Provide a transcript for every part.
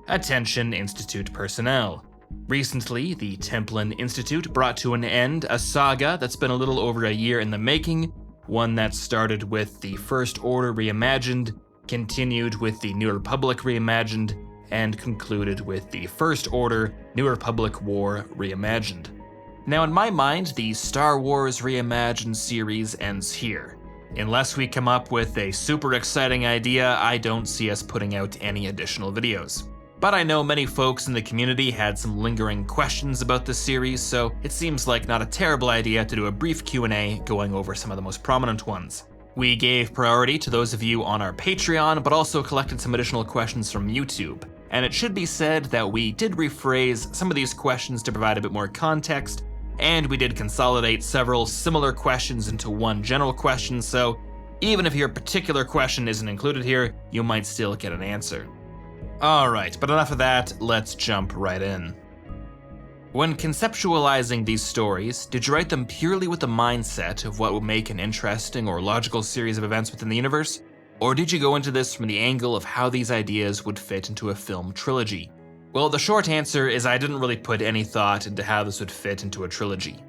Attention Institute personnel. Recently, the Templin Institute brought to an end a saga that's been a little over a year in the making, one that started with the First Order Reimagined, continued with the New Republic Reimagined, and concluded with the First Order New Republic War Reimagined. Now in my mind, the Star Wars Reimagined series ends here. Unless we come up with a super exciting idea, I don't see us putting out any additional videos. But I know many folks in the community had some lingering questions about this series, so it seems like not a terrible idea to do a brief Q&A going over some of the most prominent ones. We gave priority to those of you on our Patreon, but also collected some additional questions from YouTube. And it should be said that we did rephrase some of these questions to provide a bit more context, and we did consolidate several similar questions into one general question, so even if your particular question isn't included here, you might still get an answer. Alright, but enough of that, let's jump right in. When conceptualizing these stories, did you write them purely with the mindset of what would make an interesting or logical series of events within the universe? Or did you go into this from the angle of how these ideas would fit into a film trilogy? Well, the short answer is I didn't really put any thought into how this would fit into a trilogy.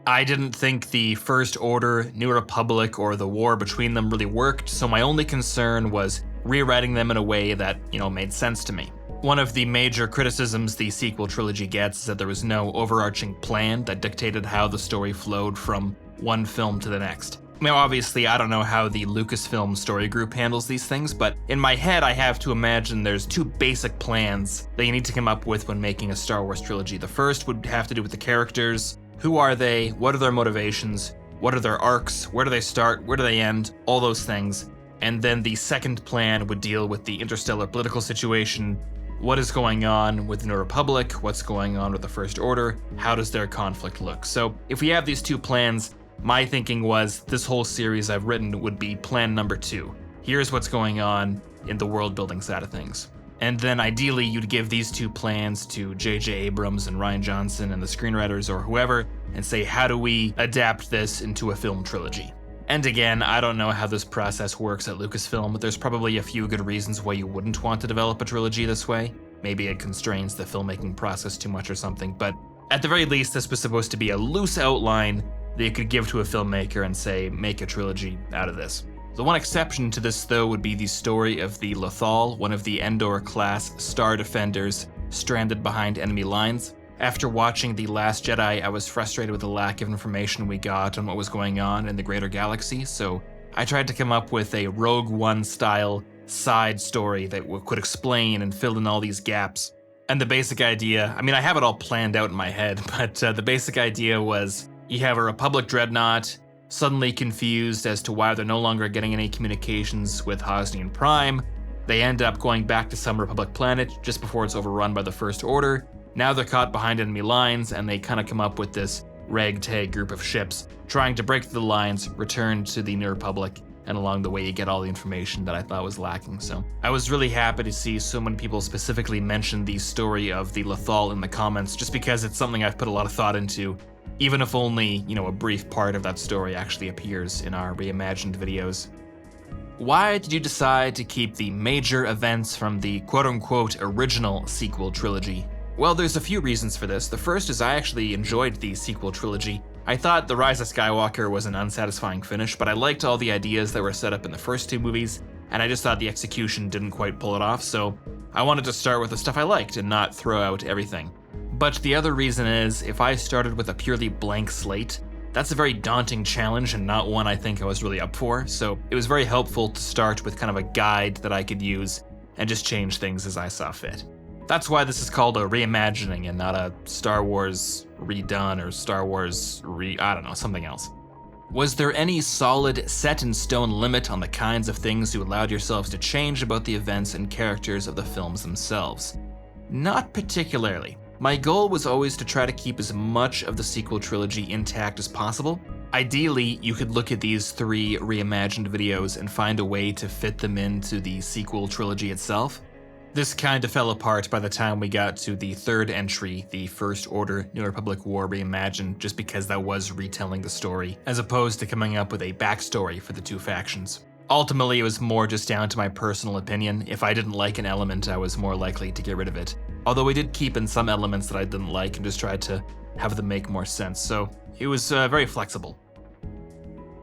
I didn't think the First Order, New Republic, or the war between them really worked, so my only concern was rewriting them in a way that, made sense to me. One of the major criticisms the sequel trilogy gets is that there was no overarching plan that dictated how the story flowed from one film to the next. Now, obviously, I don't know how the Lucasfilm story group handles these things, but in my head, I have to imagine there's two basic plans that you need to come up with when making a Star Wars trilogy. The first would have to do with the characters. Who are they? What are their motivations? What are their arcs? Where do they start? Where do they end? All those things. And then the second plan would deal with the interstellar political situation. What is going on with the New Republic? What's going on with the First Order? How does their conflict look? So if we have these two plans, my thinking was this whole series I've written would be plan number 2. Here's what's going on in the world building side of things. And then ideally you'd give these two plans to J.J. Abrams and Rian Johnson and the screenwriters or whoever and say, how do we adapt this into a film trilogy? And again, I don't know how this process works at Lucasfilm, but there's probably a few good reasons why you wouldn't want to develop a trilogy this way. Maybe it constrains the filmmaking process too much or something, but at the very least, this was supposed to be a loose outline that you could give to a filmmaker and say, make a trilogy out of this. The one exception to this, though, would be the story of the Lothal, one of the Endor-class Star Defenders stranded behind enemy lines. After watching The Last Jedi, I was frustrated with the lack of information we got on what was going on in the greater galaxy, so I tried to come up with a Rogue One-style side story that could explain and fill in all these gaps. And the basic idea, I have it all planned out in my head, but the basic idea was you have a Republic dreadnought, suddenly confused as to why they're no longer getting any communications with Hosnian Prime. They end up going back to some Republic planet just before it's overrun by the First Order. Now they're caught behind enemy lines, and they kind of come up with this ragtag group of ships trying to break through the lines, return to the New Republic, and along the way you get all the information that I thought was lacking. So I was really happy to see so many people specifically mention the story of the Lothal in the comments, just because it's something I've put a lot of thought into, even if only, a brief part of that story actually appears in our reimagined videos. Why did you decide to keep the major events from the quote-unquote original sequel trilogy? Well, there's a few reasons for this. The first is I actually enjoyed the sequel trilogy. I thought The Rise of Skywalker was an unsatisfying finish, but I liked all the ideas that were set up in the first two movies, and I just thought the execution didn't quite pull it off, so I wanted to start with the stuff I liked and not throw out everything. But the other reason is, if I started with a purely blank slate, that's a very daunting challenge and not one I think I was really up for, so it was very helpful to start with kind of a guide that I could use and just change things as I saw fit. That's why this is called a reimagining and not a Star Wars redone or Star Wars something else. Was there any solid set-in-stone limit on the kinds of things you allowed yourselves to change about the events and characters of the films themselves? Not particularly. My goal was always to try to keep as much of the sequel trilogy intact as possible. Ideally, you could look at these 3 reimagined videos and find a way to fit them into the sequel trilogy itself. This kind of fell apart by the time we got to the third entry, the First Order New Republic War Reimagined, just because that was retelling the story, as opposed to coming up with a backstory for the two factions. Ultimately, it was more just down to my personal opinion. If I didn't like an element, I was more likely to get rid of it. Although we did keep in some elements that I didn't like and just tried to have them make more sense, so it was very flexible.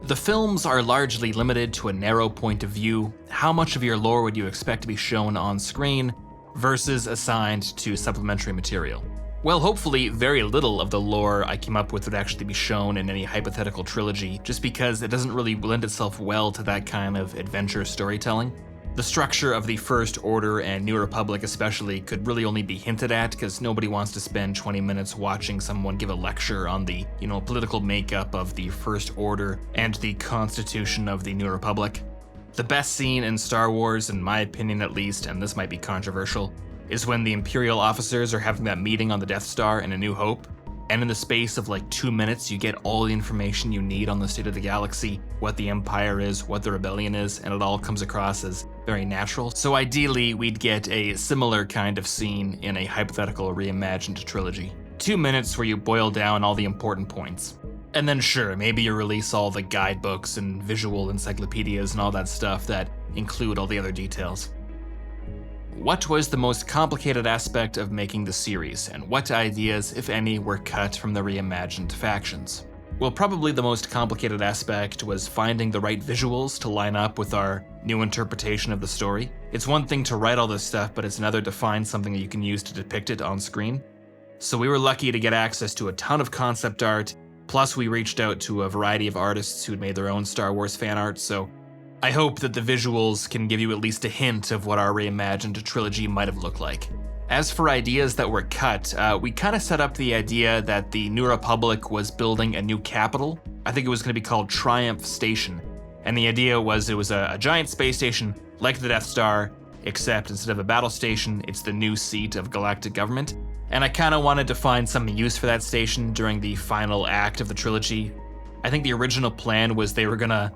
The films are largely limited to a narrow point of view. How much of your lore would you expect to be shown on screen versus assigned to supplementary material? Well, hopefully very little of the lore I came up with would actually be shown in any hypothetical trilogy, just because it doesn't really lend itself well to that kind of adventure storytelling. The structure of the First Order and New Republic especially could really only be hinted at, because nobody wants to spend 20 minutes watching someone give a lecture on the, political makeup of the First Order and the constitution of the New Republic. The best scene in Star Wars, in my opinion at least, and this might be controversial, is when the Imperial officers are having that meeting on the Death Star in A New Hope, and in the space of like 2 minutes you get all the information you need on the state of the galaxy, what the Empire is, what the Rebellion is, and it all comes across as very natural. So ideally, we'd get a similar kind of scene in a hypothetical reimagined trilogy. 2 minutes where you boil down all the important points. And then sure, maybe you release all the guidebooks and visual encyclopedias and all that stuff that include all the other details. What was the most complicated aspect of making the series, and what ideas, if any, were cut from the reimagined factions? Well, probably the most complicated aspect was finding the right visuals to line up with our new interpretation of the story. It's one thing to write all this stuff, but it's another to find something that you can use to depict it on screen. So we were lucky to get access to a ton of concept art, plus we reached out to a variety of artists who'd made their own Star Wars fan art, so I hope that the visuals can give you at least a hint of what our reimagined trilogy might have looked like. As for ideas that were cut, we kind of set up the idea that the New Republic was building a new capital. I think it was going to be called Triumph Station. And the idea was it was a giant space station like the Death Star, except instead of a battle station, it's the new seat of galactic government. And I kind of wanted to find some use for that station during the final act of the trilogy. I think the original plan was they were gonna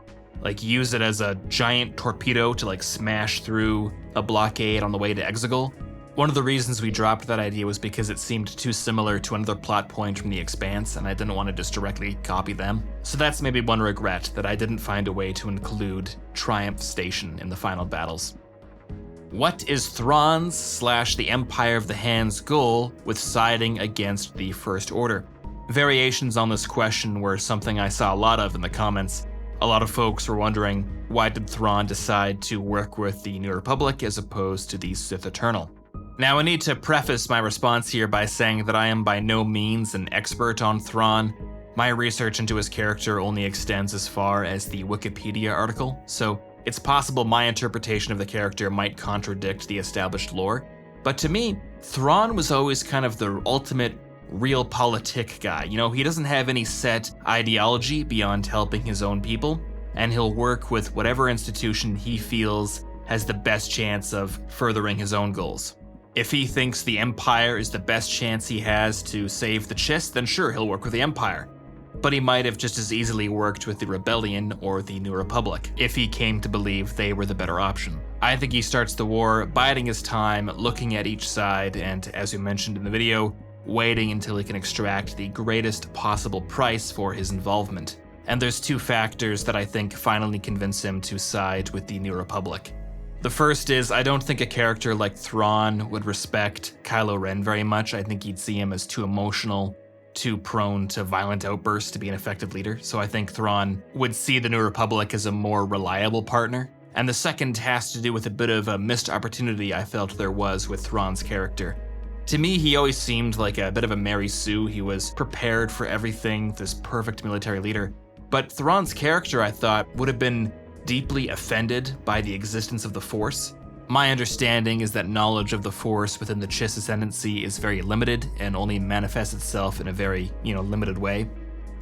use it as a giant torpedo to smash through a blockade on the way to Exegol. One of the reasons we dropped that idea was because it seemed too similar to another plot point from The Expanse, and I didn't want to just directly copy them. So that's maybe one regret, that I didn't find a way to include Triumph Station in the final battles. What is Thrawn's / the Empire of the Hand's goal with siding against the First Order? Variations on this question were something I saw a lot of in the comments. A lot of folks were wondering, why did Thrawn decide to work with the New Republic as opposed to the Sith Eternal? Now, I need to preface my response here by saying that I am by no means an expert on Thrawn. My research into his character only extends as far as the Wikipedia article, so it's possible my interpretation of the character might contradict the established lore. But to me, Thrawn was always kind of the ultimate realpolitik guy. He doesn't have any set ideology beyond helping his own people, and he'll work with whatever institution he feels has the best chance of furthering his own goals. If he thinks the Empire is the best chance he has to save the Chiss, then sure, he'll work with the Empire. But he might have just as easily worked with the Rebellion or the New Republic, if he came to believe they were the better option. I think he starts the war biding his time, looking at each side, and as we mentioned in the video, waiting until he can extract the greatest possible price for his involvement. And there's two factors that I think finally convince him to side with the New Republic. The first is, I don't think a character like Thrawn would respect Kylo Ren very much. I think he'd see him as too emotional, too prone to violent outbursts to be an effective leader. So I think Thrawn would see the New Republic as a more reliable partner. And the second has to do with a bit of a missed opportunity I felt there was with Thrawn's character. To me, he always seemed like a bit of a Mary Sue. He was prepared for everything, this perfect military leader. But Thrawn's character, I thought, would have been deeply offended by the existence of the Force. My understanding is that knowledge of the Force within the Chiss Ascendancy is very limited and only manifests itself in a very, limited way.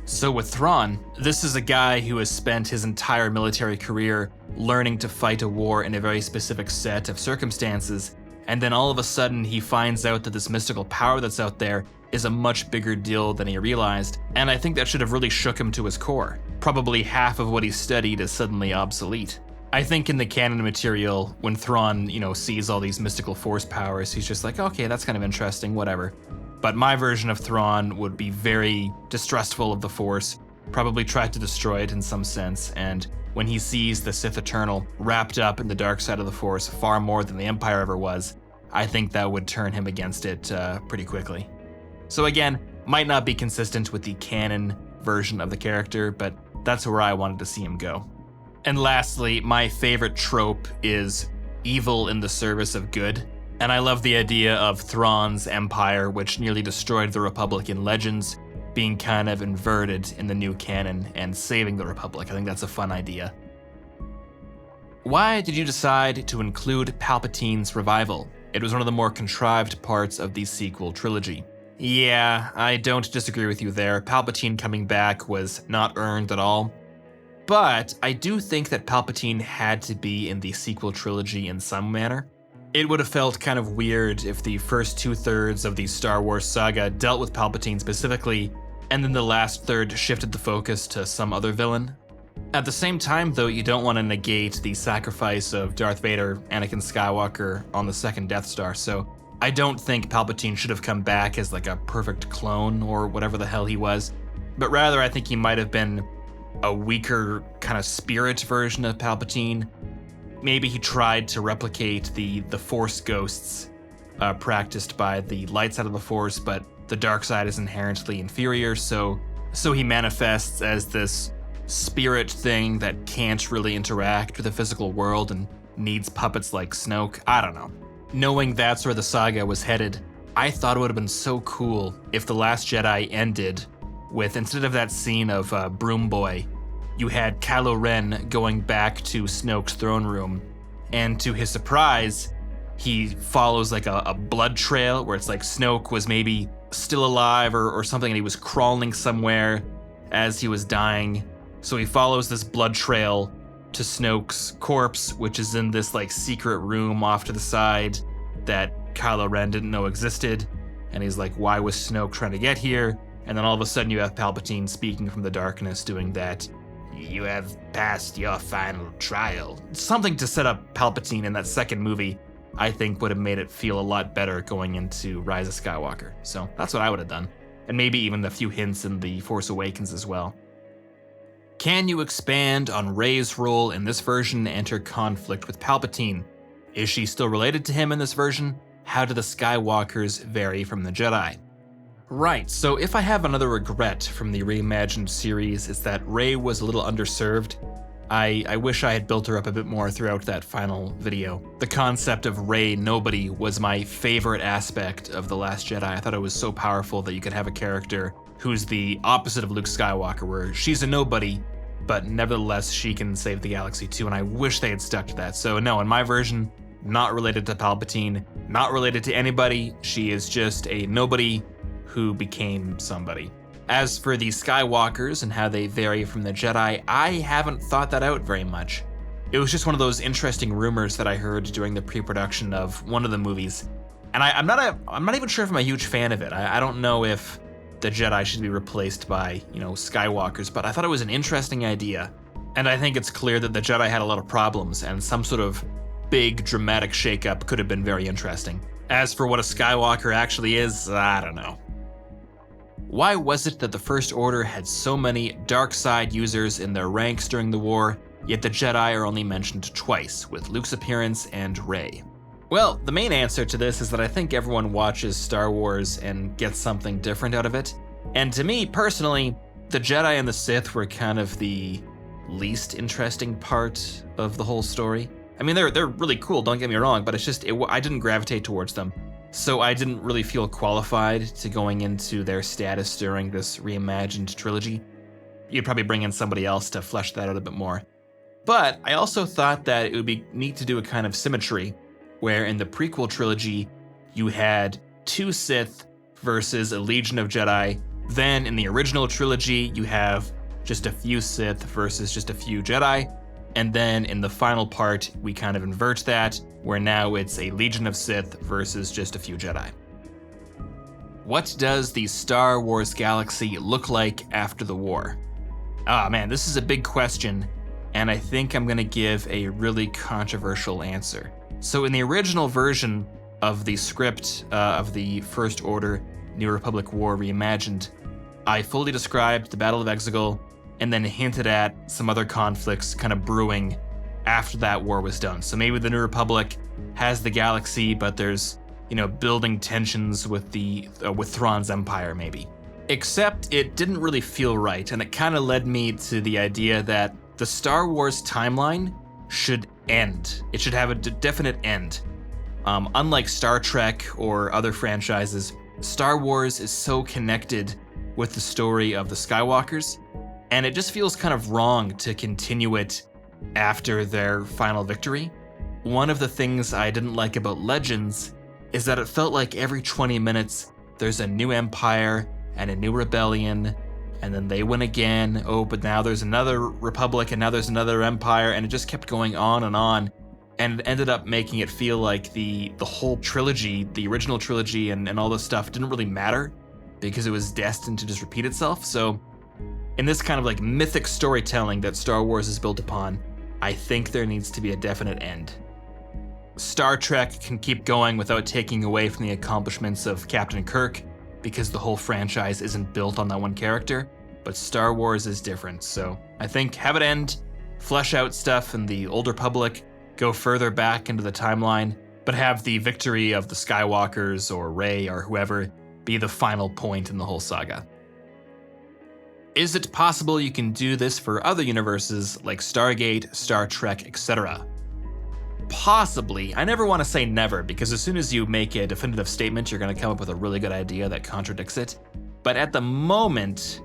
So with Thrawn, this is a guy who has spent his entire military career learning to fight a war in a very specific set of circumstances, and then all of a sudden he finds out that this mystical power that's out there is a much bigger deal than he realized, and I think that should have really shook him to his core. Probably half of what he studied is suddenly obsolete. I think in the canon material, when Thrawn, sees all these mystical force powers, he's just like, okay, that's kind of interesting, whatever. But my version of Thrawn would be very distrustful of the Force, probably tried to destroy it in some sense, and when he sees the Sith Eternal wrapped up in the dark side of the Force far more than the Empire ever was, I think that would turn him against it pretty quickly. So again, might not be consistent with the canon version of the character, but that's where I wanted to see him go. And lastly, my favorite trope is evil in the service of good. And I love the idea of Thrawn's empire, which nearly destroyed the Republic in Legends, being kind of inverted in the new canon and saving the Republic. I think that's a fun idea. Why did you decide to include Palpatine's revival? It was one of the more contrived parts of the sequel trilogy. Yeah, I don't disagree with you there. Palpatine coming back was not earned at all. But I do think that Palpatine had to be in the sequel trilogy in some manner. It would have felt kind of weird if the first 2/3 of the Star Wars saga dealt with Palpatine specifically, and then the last third shifted the focus to some other villain. At the same time, though, you don't want to negate the sacrifice of Darth Vader, Anakin Skywalker, on the second Death Star, so I don't think Palpatine should have come back as like a perfect clone or whatever the hell he was, but rather I think he might have been a weaker kind of spirit version of Palpatine. Maybe he tried to replicate the Force ghosts practiced by the light side of the Force, but the dark side is inherently inferior, so he manifests as this spirit thing that can't really interact with the physical world and needs puppets like Snoke. I don't know. Knowing that's where the saga was headed, I thought it would have been so cool if The Last Jedi ended with, instead of that scene of Broom Boy, you had Kylo Ren going back to Snoke's throne room, and to his surprise, he follows like a blood trail where it's like Snoke was maybe still alive or something, and he was crawling somewhere as he was dying. So he follows this blood trail to Snoke's corpse, which is in this like secret room off to the side that Kylo Ren didn't know existed. And he's like, why was Snoke trying to get here? And then all of a sudden you have Palpatine speaking from the darkness doing that. You have passed your final trial. Something to set up Palpatine in that second movie, I think would have made it feel a lot better going into Rise of Skywalker. So that's what I would have done. And maybe even a few hints in The Force Awakens as well. Can you expand on Rey's role in this version and her conflict with Palpatine? Is she still related to him in this version? How do the Skywalkers vary from the Jedi? Right, so if I have another regret from the Reimagined series, it's that Rey was a little underserved. I wish I had built her up a bit more throughout that final video. The concept of Rey Nobody was my favorite aspect of The Last Jedi. I thought it was so powerful that you could have a character who's the opposite of Luke Skywalker, where she's a nobody, but nevertheless she can save the galaxy too, and I wish they had stuck to that. So no, in my version, not related to Palpatine, not related to anybody, she is just a nobody who became somebody. As for the Skywalkers and how they vary from the Jedi, I haven't thought that out very much. It was just one of those interesting rumors that I heard during the pre-production of one of the movies, and I'm not even sure if I'm a huge fan of it. I don't know if the Jedi should be replaced by, Skywalkers, but I thought it was an interesting idea. And I think it's clear that the Jedi had a lot of problems, and some sort of big dramatic shakeup could have been very interesting. As for what a Skywalker actually is, I don't know. Why was it that the First Order had so many dark side users in their ranks during the war, yet the Jedi are only mentioned twice, with Luke's appearance and Rey? Well, the main answer to this is that I think everyone watches Star Wars and gets something different out of it. And to me, personally, the Jedi and the Sith were kind of the least interesting part of the whole story. I mean, they're really cool, don't get me wrong, but it's just, I didn't gravitate towards them. So I didn't really feel qualified to going into their status during this Reimagined trilogy. You'd probably bring in somebody else to flesh that out a bit more. But I also thought that it would be neat to do a kind of symmetry, where in the prequel trilogy, you had 2 Sith versus a legion of Jedi. Then in the original trilogy, you have just a few Sith versus just a few Jedi. And then in the final part, we kind of invert that, where now it's a legion of Sith versus just a few Jedi. What does the Star Wars galaxy look like after the war? Ah man, this is a big question, and I think I'm gonna give a really controversial answer. So in the original version of the script of the First Order New Republic War Reimagined, I fully described the Battle of Exegol and then hinted at some other conflicts kind of brewing after that war was done. So maybe the New Republic has the galaxy, but there's, building tensions with with Thrawn's empire, maybe. Except it didn't really feel right, and it kind of led me to the idea that the Star Wars timeline should end. It should have a definite end. Unlike Star Trek or other franchises, Star Wars is so connected with the story of the Skywalkers, and it just feels kind of wrong to continue it after their final victory. One of the things I didn't like about Legends is that it felt like every 20 minutes there's a new empire and a new rebellion, and then they win again. Oh, but now there's another republic, and now there's another empire, and it just kept going on, and it ended up making it feel like the whole trilogy, the original trilogy and all this stuff didn't really matter because it was destined to just repeat itself. So in this kind of like mythic storytelling that Star Wars is built upon, I think there needs to be a definite end. Star Trek can keep going without taking away from the accomplishments of Captain Kirk, because the whole franchise isn't built on that one character, but Star Wars is different. So I think have it end, flesh out stuff in the Old Republic, go further back into the timeline, but have the victory of the Skywalkers or Rey or whoever be the final point in the whole saga. Is it possible you can do this for other universes like Stargate, Star Trek, etc.? Possibly. I never want to say never, because as soon as you make a definitive statement, you're going to come up with a really good idea that contradicts it. But at the moment,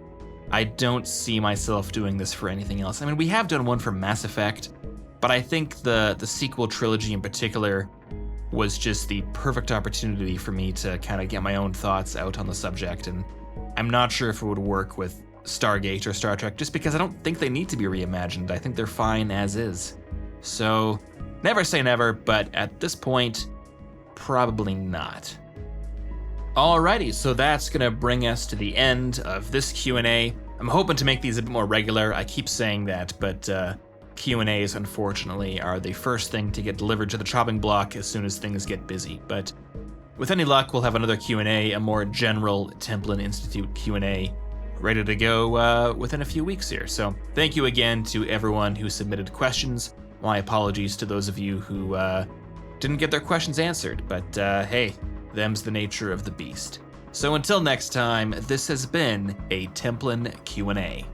I don't see myself doing this for anything else. I mean, we have done one for Mass Effect, but I think the sequel trilogy in particular was just the perfect opportunity for me to kind of get my own thoughts out on the subject, and I'm not sure if it would work with Stargate or Star Trek, just because I don't think they need to be reimagined. I think they're fine as is. So, never say never, but at this point, probably not. Alrighty, so that's gonna bring us to the end of this Q&A. I'm hoping to make these a bit more regular. I keep saying that, but Q&As, unfortunately, are the first thing to get delivered to the chopping block as soon as things get busy. But with any luck, we'll have another Q&A, a more general Templin Institute Q&A, ready to go within a few weeks here. So thank you again to everyone who submitted questions. My apologies to those of you who didn't get their questions answered, but hey, them's the nature of the beast. So until next time, this has been a Templin Q&A.